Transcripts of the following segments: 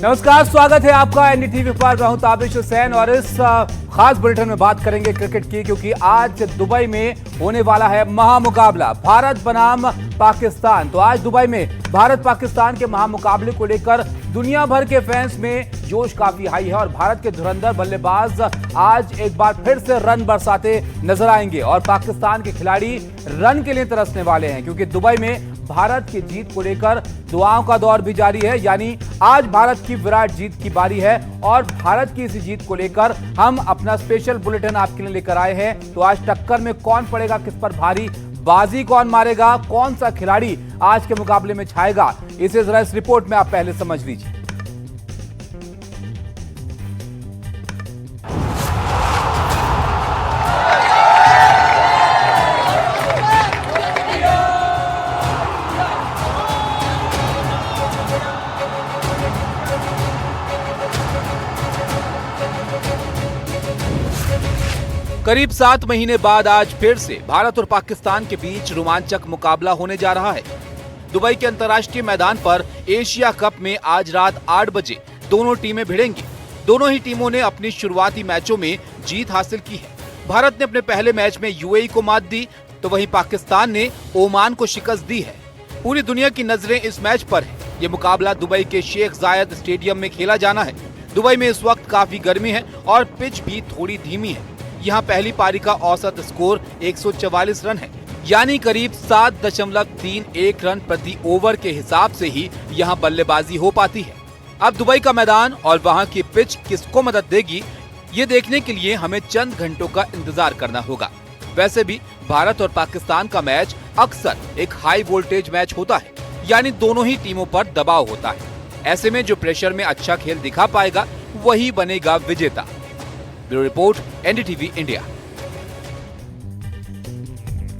नमस्कार, स्वागत है आपका एनडीटीवी पर। मैं हूं ताबिश हुसैन और इस खास बुलेटिन में बात करेंगे क्रिकेट की, क्योंकि आज दुबई में होने वाला है महामुकाबला भारत बनाम पाकिस्तान। तो आज दुबई में भारत पाकिस्तान के महामुकाबले को लेकर दुनिया भर के फैंस में जोश काफी हाई है और भारत के धुरंधर बल्लेबाज आज एक बार फिर से रन बरसाते नजर आएंगे और पाकिस्तान के खिलाड़ी रन के लिए तरसने वाले हैं, क्योंकि दुबई में भारत की जीत को लेकर दुआओं का दौर भी जारी है। यानी आज भारत की विराट जीत की बारी है और भारत की इसी जीत को लेकर हम अपना स्पेशल बुलेटिन आपके लिए लेकर आए हैं। तो आज टक्कर में कौन पड़ेगा, किस पर भारी, बाजी कौन मारेगा, कौन सा खिलाड़ी आज के मुकाबले में छाएगा, इसे जरा इस रिपोर्ट में आप पहले समझ लीजिए। करीब 7 महीने बाद आज फिर से भारत और पाकिस्तान के बीच रोमांचक मुकाबला होने जा रहा है। दुबई के अंतर्राष्ट्रीय मैदान पर एशिया कप में आज रात 8 बजे दोनों टीमें भिड़ेंगी। दोनों ही टीमों ने अपनी शुरुआती मैचों में जीत हासिल की है। भारत ने अपने पहले मैच में यूएई को मात दी, तो वहीं पाकिस्तान ने ओमान को शिकस्त दी है। पूरी दुनिया की नजरें इस मैच पर है। ये मुकाबला दुबई के शेख जायद स्टेडियम में खेला जाना है। दुबई में इस वक्त काफी गर्मी है और पिच भी थोड़ी धीमी है। यहाँ पहली पारी का औसत स्कोर 144 रन है, यानी करीब 7.31 रन प्रति ओवर के हिसाब से ही यहाँ बल्लेबाजी हो पाती है। अब दुबई का मैदान और वहाँ की पिच किसको मदद देगी, ये देखने के लिए हमें चंद घंटों का इंतजार करना होगा। वैसे भी भारत और पाकिस्तान का मैच अक्सर एक हाई वोल्टेज मैच होता है, यानी दोनों ही टीमों पर दबाव होता है। ऐसे में जो प्रेशर में अच्छा खेल दिखा पाएगा वही बनेगा विजेता। Bureau report, NDTV India.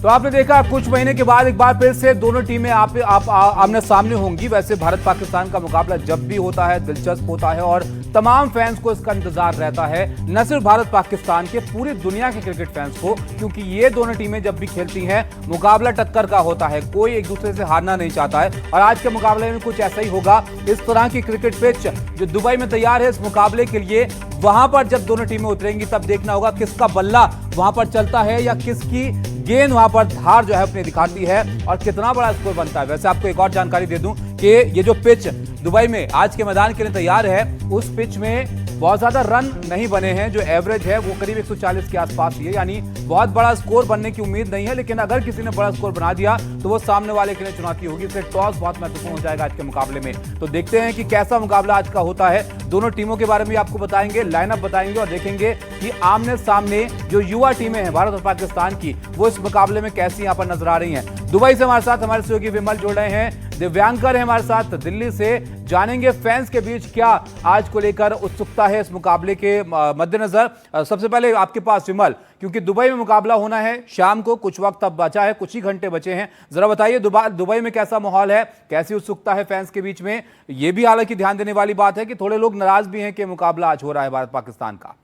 तो आपने देखा कुछ महीने के बाद एक बार फिर से दोनों टीमें आमने सामने होंगी। वैसे भारत पाकिस्तान का मुकाबला जब भी होता है दिलचस्प होता है और तमाम फैंस को इसका इंतजार रहता है, न सिर्फ भारत पाकिस्तान के, पूरी दुनिया के क्रिकेट फैंस को, क्योंकि ये दोनों टीमें जब भी खेलती हैं मुकाबला टक्कर का होता है। कोई एक दूसरे से हारना नहीं चाहता है और आज के मुकाबले में कुछ ऐसा ही होगा। इस तरह की क्रिकेट पिच जो दुबई में तैयार है इस मुकाबले के लिए, वहां पर जब दोनों टीमें उतरेंगी तब देखना होगा किसका बल्ला वहां पर चलता है या किसकी गेंद वहां पर धार जो है अपनी दिखाती है और कितना बड़ा स्कोर बनता है। वैसे आपको एक और जानकारी दे दूं कि ये जो पिच दुबई में आज के मैदान के लिए तैयार है, उस पिच में बहुत ज्यादा रन नहीं बने हैं। जो एवरेज है वो करीब 140 के आसपास ही है, यानी बहुत बड़ा स्कोर बनने की उम्मीद नहीं है। लेकिन अगर किसी ने बड़ा स्कोर बना दिया तो वो सामने वाले के लिए चुनौती होगी। इसलिए टॉस बहुत महत्वपूर्ण हो जाएगा आज के मुकाबले में। तो देखते हैं कि कैसा मुकाबला आज का होता है। दोनों टीमों के बारे में आपको बताएंगे, लाइनअप बताएंगे और देखेंगे कि आमने सामने जो युवा टीमें हैं भारत और पाकिस्तान की, वो इस मुकाबले में कैसी यहाँ पर नजर आ रही हैं। दुबई से हमारे साथ हमारे सहयोगी विमल जुड़ रहे हैं, दिव्यांकर है हमारे साथ दिल्ली से। जानेंगे फैंस के बीच क्या आज को लेकर उत्सुकता है इस मुकाबले के मद्देनजर। सबसे पहले आपके पास विमल, क्योंकि दुबई में मुकाबला होना है शाम को, कुछ वक्त अब बचा है, कुछ ही घंटे बचे हैं, जरा बताइए दुबई में कैसा माहौल है, कैसी उत्सुकता है फैंस के बीच में। यह भी हालांकि ध्यान देने वाली बात है कि थोड़े लोग नाराज भी हैं कि मुकाबला आज हो रहा है भारत पाकिस्तान का।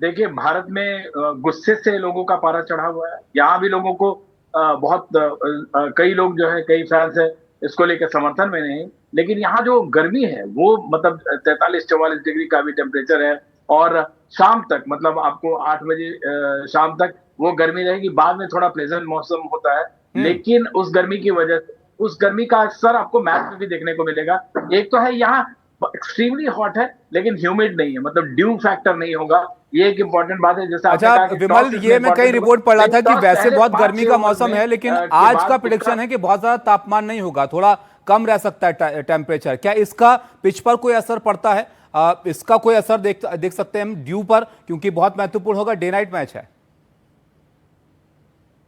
देखिए, भारत में गुस्से से लोगों का पारा चढ़ा हुआ है। यहाँ भी लोगों को बहुत कई लोग जो है, कई फैंस है इसको लेकर समर्थन में नहीं, लेकिन यहाँ जो गर्मी है वो मतलब 43-44 डिग्री का भी टेम्परेचर है और शाम तक मतलब आपको 8 बजे शाम तक वो गर्मी रहेगी। बाद में थोड़ा प्लेजेंट मौसम होता है, लेकिन उस गर्मी की वजह से उस गर्मी का असर आपको मैच में भी देखने को मिलेगा। एक तो है यहाँ एक्सट्रीमली हॉट है लेकिन ह्यूमिड नहीं है, मतलब ड्यू फैक्टर नहीं होगा। ये एक इंपॉर्टेंट बात है। जैसे अच्छा विमल, ये मैं कई रिपोर्ट पढ़ रहा था कि वैसे बहुत गर्मी का मौसम है, लेकिन आज का प्रेडिक्शन है कि बहुत ज्यादा तापमान नहीं होगा, थोड़ा कम रह सकता है टेम्परेचर। क्या इसका पिच पर कोई असर पड़ता है? इसका कोई असर देख सकते हैं हम ड्यू पर, क्योंकि बहुत महत्वपूर्ण होगा, डे नाइट मैच है।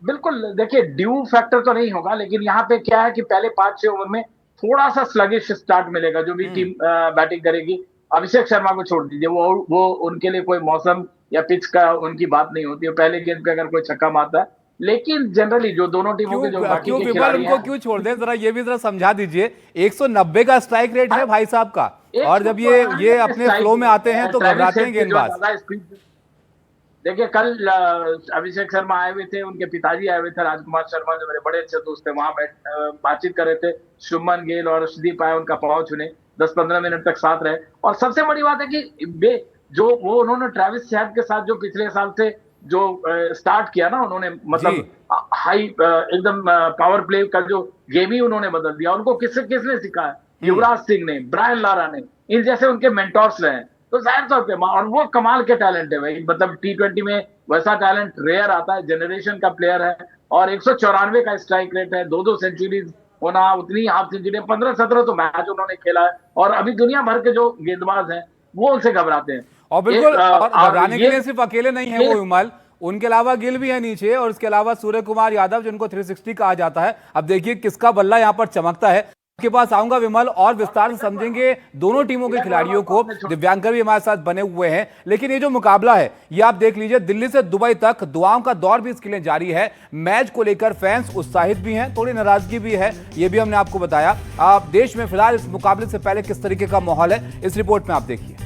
बिल्कुल, देखिए ड्यू फैक्टर तो नहीं होगा, लेकिन यहाँ पे क्या है कि पहले 5-6 ओवर में थोड़ा सा स्लगिश स्टार्ट मिलेगा। जो भी टीम बैटिंग करेगी, अभिषेक शर्मा को छोड़ दीजिए, वो उनके लिए कोई मौसम या पिच का उनकी बात नहीं होती है। पहले गेंद पे अगर कोई छक्का मारता है, लेकिन जनरली जो दोनों टीमों के जो बाकी के खिलाड़ी हैं, उनको क्यों छोड़ दें, जरा ये भी जरा समझा दीजिए। 190 का स्ट्राइक रेट है भाई साहब का, और जब ये अपने फ्लो में आते हैं तो घबराते हैं गेंदबाज। देखिए, कल अभिषेक शर्मा आए हुए थे, उनके पिताजी आए हुए थे, राजकुमार शर्मा जो मेरे बड़े अच्छे दोस्त थे, वहां बातचीत कर रहे थे। शुभमन गिल और अर्शदीप आए उनका पांव छूने। 10-15 मिनट तक साथ रहे। और सबसे बड़ी बात है कि जो वो उन्होंने ट्रेविस हेड के साथ जो पिछले साल से जो स्टार्ट किया ना उन्होंने, मतलब हाई एकदम पावर प्ले का जो गेम ही उन्होंने बदल दिया। उनको किसने सिखाया? युवराज सिंह ने, ब्रायन लारा ने, इन जैसे उनके मेंटोर्स रहे हैं। तो जाहिर तौर पे, और वो कमाल के टैलेंट है भाई, मतलब T20 में वैसा टैलेंट रेयर आता है, जनरेशन का प्लेयर है। और 194 का स्ट्राइक रेट है, 2 सेंचुरीज होना, उतनी हाफ सेंचुरी, 15-17 तो मैच उन्होंने खेला है। और अभी दुनिया भर के जो गेंदबाज हैं वो उनसे घबराते हैं। और बिल्कुल, और घबराने के लिए सिर्फ अकेले नहीं है वो विमल, उनके अलावा गिल भी है नीचे, और इसके अलावा सूर्य कुमार यादव जिनको 360 कहा जाता है। अब देखिए किसका बल्ला यहाँ पर चमकता है। आपके पास आऊंगा विमल, और विस्तार से समझेंगे दोनों टीमों के खिलाड़ियों को। दिव्यांकर भी हमारे साथ बने हुए हैं। लेकिन ये जो मुकाबला है, ये आप देख लीजिए, दिल्ली से दुबई तक दुआओं का दौर भी इसके लिए जारी है। मैच को लेकर फैंस उत्साहित भी हैं, थोड़ी नाराजगी भी है, ये भी हमने आपको बताया। आप देश में फिलहाल इस मुकाबले से पहले किस तरीके का माहौल है, इस रिपोर्ट में आप देखिए।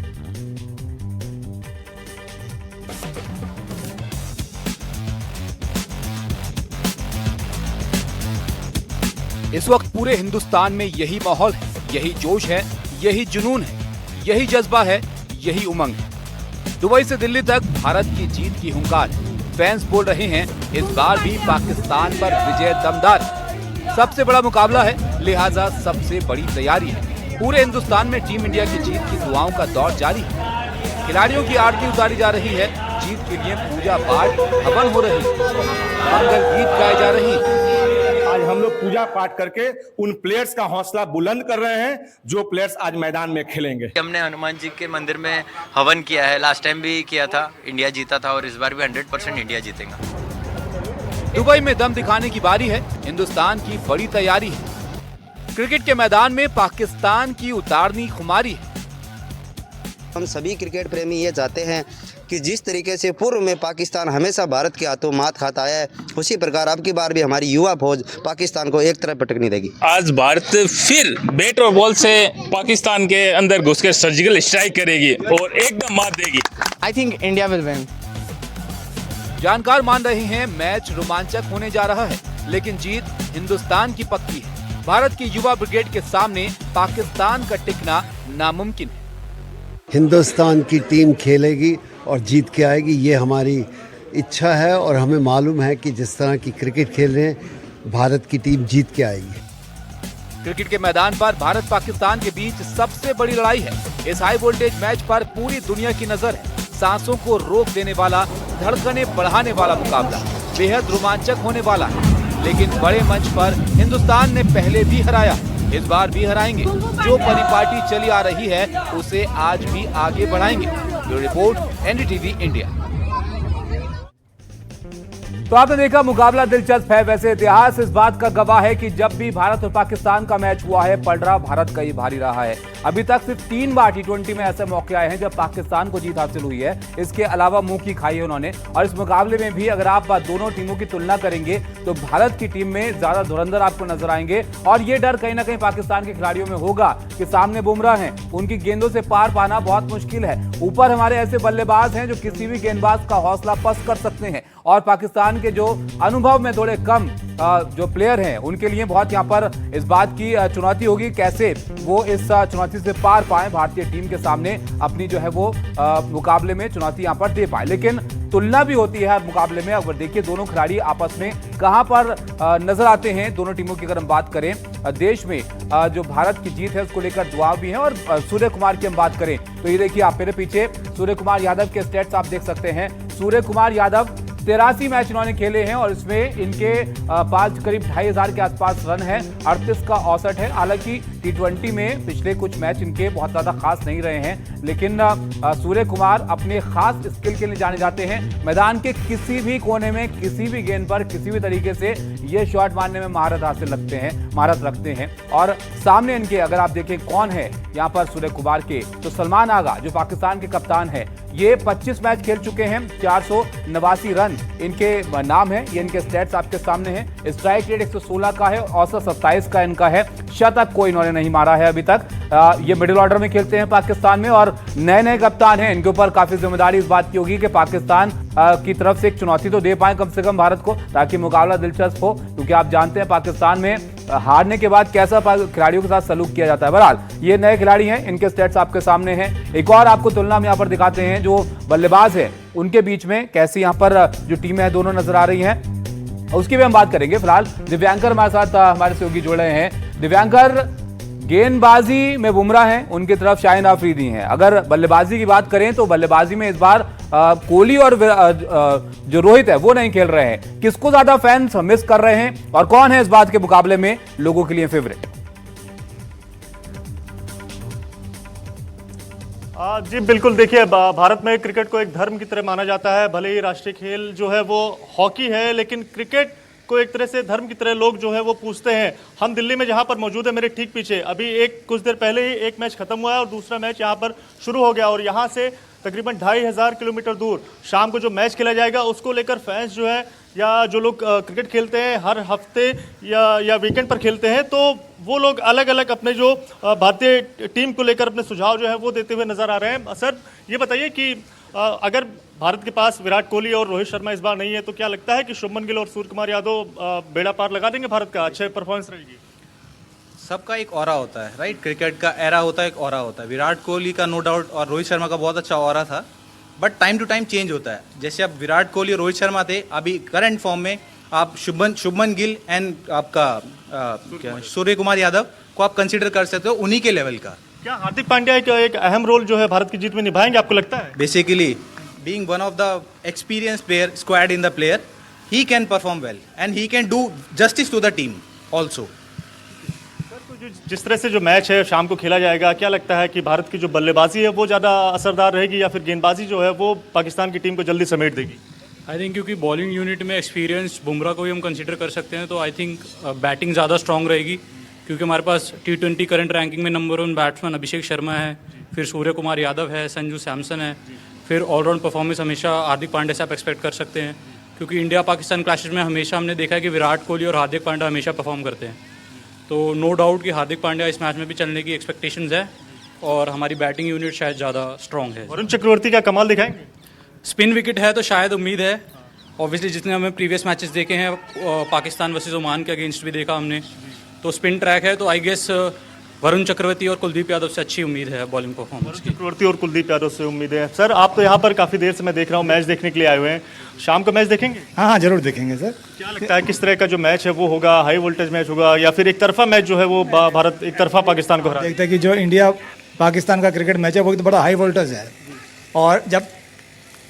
इस वक्त पूरे हिंदुस्तान में यही माहौल है, यही जोश है, यही जुनून है, यही जज्बा है, यही उमंग है। दुबई से दिल्ली तक भारत की जीत की हुंकार है। फैंस बोल रहे हैं इस बार भी पाकिस्तान पर विजय दमदार है। सबसे बड़ा मुकाबला है, लिहाजा सबसे बड़ी तैयारी है। पूरे हिंदुस्तान में टीम इंडिया की जीत की दुआओं का दौर जारी है। खिलाड़ियों की आरती उतारी जा रही है, जीत के लिए पूजा पाठ हवन हो रही है, मंगल गीत गाए जा रही है। आज हम लोग पूजा पाठ करके उन प्लेयर्स का हौसला बुलंद कर रहे हैं जो प्लेयर्स आज मैदान में खेलेंगे। हमने हनुमान जी के मंदिर में हवन किया है, लास्ट टाइम भी किया था, इंडिया जीता था, और इस बार भी 100% इंडिया जीतेगा। दुबई में दम दिखाने की बारी है, हिंदुस्तान की बड़ी तैयारी है। क्रिकेट के मैदान में पाकिस्तान की उतारनी खुमारी है। हम सभी क्रिकेट प्रेमी ये चाहते हैं कि जिस तरीके से पूर्व में पाकिस्तान हमेशा भारत के हाथों मात खाता आया है, उसी प्रकार अब की बार भी हमारी युवा फौज पाकिस्तान को एक तरफ पटकनी देगी। आज भारत फिर बैट और बॉल से पाकिस्तान के अंदर घुसकर सर्जिकल स्ट्राइक करेगी और एकदम मार देगी। I think India will win. जानकार मान रहे हैं मैच रोमांचक होने जा रहा है, लेकिन जीत हिंदुस्तान की पक्की है। भारत की युवा ब्रिगेड के सामने पाकिस्तान का टिकना नामुमकिन है। हिंदुस्तान की टीम खेलेगी और जीत के आएगी, ये हमारी इच्छा है। और हमें मालूम है कि जिस तरह की क्रिकेट खेल रहे हैं, भारत की टीम जीत के आएगी। क्रिकेट के मैदान पर भारत पाकिस्तान के बीच सबसे बड़ी लड़ाई है। इस हाई वोल्टेज मैच पर पूरी दुनिया की नजर है। सांसों को रोक देने वाला, धड़कने बढ़ाने वाला मुकाबला बेहद रोमांचक होने वाला है। लेकिन बड़े मंच पर हिंदुस्तान ने पहले भी हराया, इस बार भी हराएंगे। जो परिपाटी चली आ रही है उसे आज भी आगे बढ़ाएंगे। Bureau report, NDTV India. तो आपने देखा, मुकाबला दिलचस्प है। वैसे इतिहास इस बात का गवाह है कि जब भी भारत और पाकिस्तान का मैच हुआ है, पलड़ा भारत का ही भारी रहा है। अभी तक सिर्फ 3 बार T20 में ऐसे मौके आए हैं जब पाकिस्तान को जीत हासिल हुई है। इसके अलावा मुंह की खाई है उन्होंने। और इस मुकाबले में भी अगर आप दोनों टीमों की तुलना करेंगे तो भारत की टीम में ज्यादा धुरंधर आपको नजर आएंगे। और ये डर कहीं ना कहीं पाकिस्तान के खिलाड़ियों में होगा कि सामने बुमराह हैं, उनकी गेंदों से पार पाना बहुत मुश्किल है। ऊपर हमारे ऐसे बल्लेबाज हैं जो किसी भी गेंदबाज का हौसला पस्त कर सकते हैं। और पाकिस्तान के जो अनुभव में थोड़े कम जो प्लेयर हैं, उनके लिए बहुत यहां पर इस बात की चुनौती होगी कैसे वो इस चुनौती से पार पाए, भारतीय टीम के सामने अपनी जो है वो मुकाबले में चुनौती यहां पर दे पाए। लेकिन तुलना भी होती है हर मुकाबले में। अगर देखिए दोनों खिलाड़ी आपस में कहां पर नजर आते हैं, दोनों टीमों की अगर हम बात करें, देश में जो भारत की जीत है उसको लेकर दुआ भी है। और सूर्य कुमार की हम बात करें तो ये देखिए आप मेरे पीछे सूर्य कुमार यादव के स्टेट्स आप देख सकते हैं। सूर्य कुमार यादव 83 मैच इन्होंने खेले हैं और इसमें इनके पास करीब 2500 के आसपास रन है, 38 का औसत है। हालांकि T20 में पिछले कुछ मैच इनके बहुत ज्यादा खास नहीं रहे हैं, लेकिन सूर्य कुमार अपने खास स्किल के लिए जाने जाते हैं। मैदान के किसी भी कोने में, किसी भी गेंद पर, किसी भी तरीके से ये शॉट मारने में महारत रखते हैं। और सामने इनके अगर आप देखें कौन है यहाँ पर सूर्य कुमार के, तो सलमान आगा जो पाकिस्तान के कप्तान है, ये 25 मैच खेल चुके हैं, 489 रन इनके नाम है। ये इनके स्टैट्स आपके सामने हैं। स्ट्राइक रेट 116 का है, औसत 27 का इनका है। शतक कोई इन्होंने नहीं मारा है अभी तक। ये मिडिल ऑर्डर में खेलते हैं पाकिस्तान में और नए कप्तान हैं। इनके ऊपर काफी जिम्मेदारी इस बात की होगी कि पाकिस्तान की तरफ से एक चुनौती तो दे पाए कम से कम भारत को, ताकि मुकाबला दिलचस्प हो। क्योंकि क्योंकि आप जानते हैं पाकिस्तान में हारने के बाद कैसा खिलाड़ियों के साथ सलूक किया जाता है। बहरहाल ये नए खिलाड़ी हैं, इनके स्टेट्स आपके सामने हैं। एक और आपको तुलना हम यहाँ पर दिखाते हैं, जो बल्लेबाज है उनके बीच में कैसी यहाँ पर जो टीमें हैं दोनों नजर आ रही हैं, उसकी भी हम बात करेंगे। फिलहाल दिव्यांकर हमारे साथ हमारे सहयोगी जुड़ रहे हैं। दिव्यांकर, गेंदबाजी में बुमराह हैं, उनकी तरफ शाहिन आफरीदी हैं। अगर बल्लेबाजी की बात करें तो बल्लेबाजी में इस बार कोहली और जो रोहित है वो नहीं खेल रहे हैं। किसको ज्यादा फैंस मिस कर रहे हैं और कौन है इस बात के मुकाबले में लोगों के लिए फेवरेट? जी बिल्कुल, देखिए भारत में क्रिकेट को एक धर्म की तरह माना जाता है। भले ही राष्ट्रीय खेल जो है वो हॉकी है, लेकिन क्रिकेट को एक तरह से धर्म की तरह लोग जो है वो पूछते हैं। हम दिल्ली में जहां पर मौजूद है, मेरे ठीक पीछे अभी कुछ देर पहले ही एक मैच खत्म हुआ है और दूसरा मैच यहां पर शुरू हो गया और यहां से तकरीबन 2500 किलोमीटर दूर शाम को जो मैच खेला जाएगा उसको लेकर फैंस जो है या जो लोग क्रिकेट खेलते हैं हर हफ्ते या वीकेंड पर खेलते हैं, तो वो लोग अलग अलग अपने जो भारतीय टीम को लेकर अपने सुझाव जो है वो देते हुए नजर आ रहे हैं। सर ये बताइए कि अगर भारत के पास विराट कोहली और रोहित शर्मा इस बार नहीं है तो क्या लगता है कि शुभमन गिल और सूर्य कुमार यादव बेड़ा पार लगा देंगे भारत का, अच्छे परफॉर्मेंस रहेगी? सबका एक ऑरा होता है, राइट? क्रिकेट का एरा होता है, एक ऑरा होता है। विराट कोहली का नो डाउट और रोहित शर्मा का बहुत अच्छा ऑरा था, but time to time change होता है। जैसे अब विराट कोहली और रोहित शर्मा थे, अभी करंट फॉर्म में आप शुभमन गिल एंड आपका सूर्य कुमार यादव को आप कंसिडर कर सकते हो उन्हीं के लेवल का। क्या हार्दिक पांड्या एक अहम रोल जो है भारत की जीत में निभाएंगे, आपको लगता है? Basically being one of the experienced player squad in the player, he can perform well and he can do justice to the team also. जिस तरह से जो मैच है शाम को खेला जाएगा, क्या लगता है कि भारत की जो बल्लेबाजी है वो ज़्यादा असरदार रहेगी या फिर गेंदबाजी जो है वो पाकिस्तान की टीम को जल्दी समेट देगी? आई थिंक क्योंकि बॉलिंग यूनिट में एक्सपीरियंस बुमराह को भी हम कंसीडर कर सकते हैं, तो आई थिंक बैटिंग ज़्यादा स्ट्रांग रहेगी क्योंकि हमारे पास T20 करंट रैंकिंग में नंबर 1 बैट्समैन अभिषेक शर्मा है, फिर सूर्य कुमार यादव है, संजू सैमसन है, फिर ऑलराउंड परफॉर्मेंस हमेशा हार्दिक पांड्या से आप एक्सपेक्ट कर सकते हैं क्योंकि इंडिया पाकिस्तान क्लैशेस में हमेशा हमने देखा है कि विराट कोहली और हार्दिक पांड्या हमेशा परफॉर्म करते हैं। तो नो डाउट कि हार्दिक पांड्या इस मैच में भी चलने की एक्सपेक्टेशंस है और हमारी बैटिंग यूनिट शायद ज़्यादा स्ट्रॉन्ग है। वरुण चक्रवर्ती का कमाल दिखाएंगे? स्पिन विकेट है तो शायद उम्मीद है। ऑब्वियसली जितने हमें प्रीवियस मैचेस देखे हैं, पाकिस्तान वर्सेस ओमान के अगेंस्ट भी देखा हमने, तो स्पिन ट्रैक है, तो आई गेस वरुण चक्रवर्ती और कुलदीप यादव से अच्छी उम्मीद है बॉलिंग परफॉर्मेंस की। चक्रवर्ती और कुलदीप यादव से उम्मीद है। सर आप तो यहाँ पर काफ़ी देर से मैं देख रहा हूँ मैच देखने के लिए आए हुए हैं, शाम को मैच देखेंगे? हाँ जरूर देखेंगे सर। क्या लगता है किस तरह का जो मैच है वो होगा? हाई वोल्टेज मैच होगा या फिर एक तरफा मैच जो है वो भारत एक तरफा पाकिस्तान को हरा? देखते हैं कि जो इंडिया पाकिस्तान का क्रिकेट मैच है वो तो बड़ा हाई वोल्टेज है और जब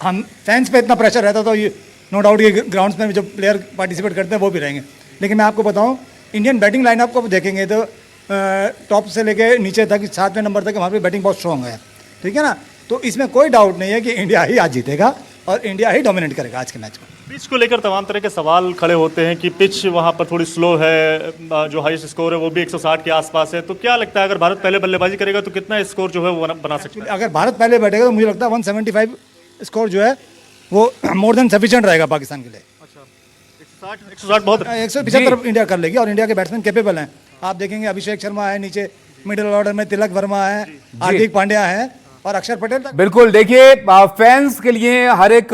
हम फैंस पे इतना प्रेशर रहता तो ये नो डाउट ये ग्राउंड्स में जो प्लेयर पार्टिसिपेट करते हैं वो भी रहेंगे। लेकिन मैं आपको बताऊँ इंडियन बैटिंग लाइनअप को देखेंगे तो टॉप से लेके नीचे तक 7वें नंबर तक हमारी बैटिंग बहुत स्ट्रॉन्ग है, ठीक है ना? तो इसमें कोई डाउट नहीं है कि इंडिया ही आज जीतेगा और इंडिया ही डोमिनेट करेगा आज के मैच में। पिच को लेकर तमाम तरह के सवाल खड़े होते हैं कि पिच वहाँ पर थोड़ी स्लो है, जो हाईएस्ट स्कोर है वो भी 160 के आसपास है, तो क्या लगता है अगर भारत पहले बल्लेबाजी करेगा तो कितना स्कोर जो है वो बना सकता है? अगर भारत पहले बैठेगा तो मुझे लगता है 175 स्कोर जो है वो मोर देन सफिशिएंट रहेगा पाकिस्तान के लिए। 160 बहुत 175 इंडिया कर लेगी और इंडिया के बैट्समैन कैपेबल हैं। आप देखेंगे अभिषेक शर्मा है, नीचे मिडिल ऑर्डर में तिलक वर्मा है, हार्दिक पांड्या है और अक्षर पटेल। बिल्कुल, देखिए फैंस के लिए हर एक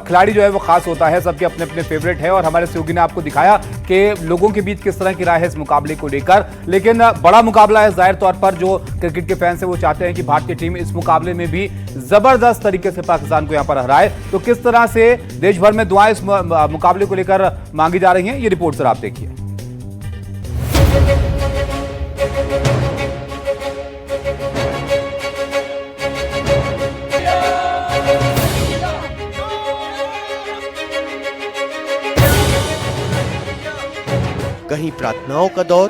खिलाड़ी जो है वो खास होता है, सबके अपने अपने फेवरेट है और हमारे सहयोगी ने आपको दिखाया कि लोगों के बीच किस तरह की राय है इस मुकाबले को लेकर। लेकिन बड़ा मुकाबला है, जाहिर तौर पर जो क्रिकेट के फैंस है वो चाहते हैं कि भारतीय टीम इस मुकाबले में भी जबरदस्त तरीके से पाकिस्तान को यहाँ पर हराए। तो किस तरह से देश भर में दुआएं इस मुकाबले को लेकर मांगी जा रही हैं, ये रिपोर्ट सर आप देखिए। कहीं प्रार्थनाओं का दौर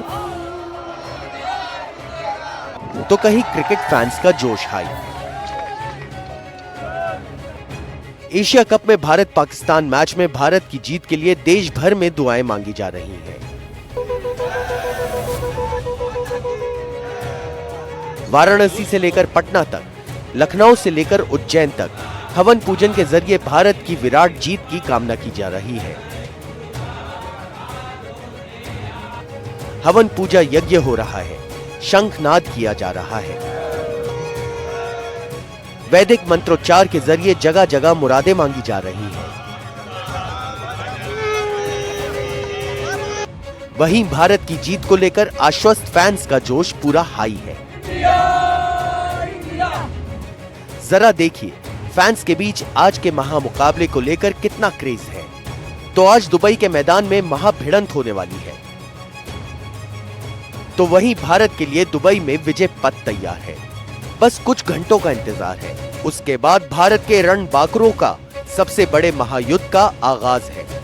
तो कहीं क्रिकेट फैंस का जोश हाई। एशिया कप में भारत पाकिस्तान मैच में भारत की जीत के लिए देश भर में दुआएं मांगी जा रही हैं। वाराणसी से लेकर पटना तक, लखनऊ से लेकर उज्जैन तक हवन पूजन के जरिए भारत की विराट जीत की कामना की जा रही है। हवन पूजा यज्ञ हो रहा है, शंखनाद किया जा रहा है, वैदिक मंत्रोच्चार के जरिए जगह जगह मुरादें मांगी जा रही हैं। वहीं भारत की जीत को लेकर आश्वस्त फैंस का जोश पूरा हाई है। जरा देखिए फैंस के बीच आज के महामुकाबले को लेकर कितना क्रेज है। तो आज दुबई के मैदान में महाभिड़ंत होने वाली है। तो वहीं भारत के लिए दुबई में विजय पथ तैयार है। बस कुछ घंटों का इंतजार है। उसके बाद भारत के रणबांकुरों का सबसे बड़े महायुद्ध का आगाज है।